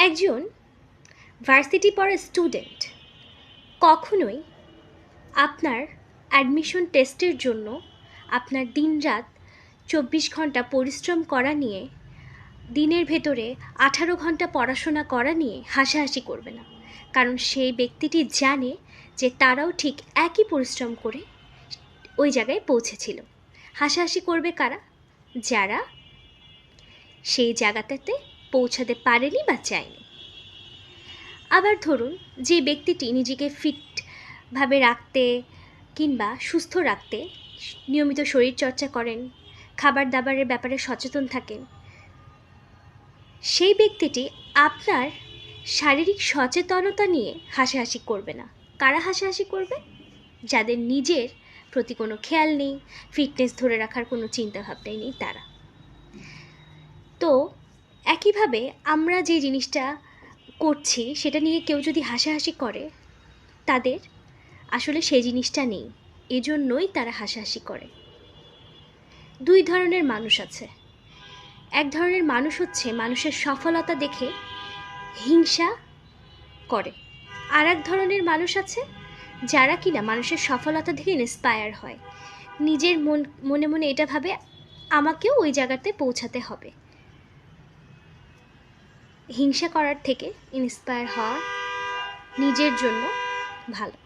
একজন ভার্সিটি পড়া স্টুডেন্ট কখনোই আপনার অ্যাডমিশন টেস্টের জন্য আপনার দিনরাত ২৪ ঘন্টা পরিশ্রম করা নিয়ে, দিনের ভেতরে ১৮ ঘন্টা পড়াশোনা করা নিয়ে হাসাহাসি করবে না। কারণ সেই ব্যক্তিটি জানে যে তারাও ঠিক একই পরিশ্রম করে ওই জায়গায় পৌঁছেছিল। হাসাহাসি করবে কারা? যারা সেই জায়গাটাতে পৌঁছাতে পারেনি বা চায়নি। আবার ধরুন, যে ব্যক্তিটি নিজেকে ফিটভাবে রাখতে কিংবা সুস্থ রাখতে নিয়মিত শরীরচর্চা করেন, খাবার দাবারের ব্যাপারে সচেতন থাকেন, সেই ব্যক্তিটি আপনার শারীরিক সচেতনতা নিয়ে হাসাহাসি করবে না। কারা হাসাহাসি করবে? যাদের নিজের প্রতি কোনো খেয়াল নেই, ফিটনেস ধরে রাখার কোনো চিন্তাভাবনাই নেই তারা। তো একইভাবে আমরা যে জিনিসটা করছি সেটা নিয়ে কেউ যদি হাসাহাসি করে, তাদের আসলে সেই জিনিসটা নেই, এজন্যই তারা হাসাহাসি করে। দুই ধরনের মানুষ আছে। এক ধরনের মানুষ হচ্ছে মানুষের সফলতা দেখে হিংসা করে। আর এক ধরনের মানুষ আছে যারা কিনা মানুষের সফলতা দেখে ইন্সপায়ার হয়, নিজের মনে মনে এটা ভাবে আমাকেও ওই জায়গাতে পৌঁছাতে হবে। হিংসা করার থেকে ইন্সপায়ার হওয়া নিজের জন্য ভালো।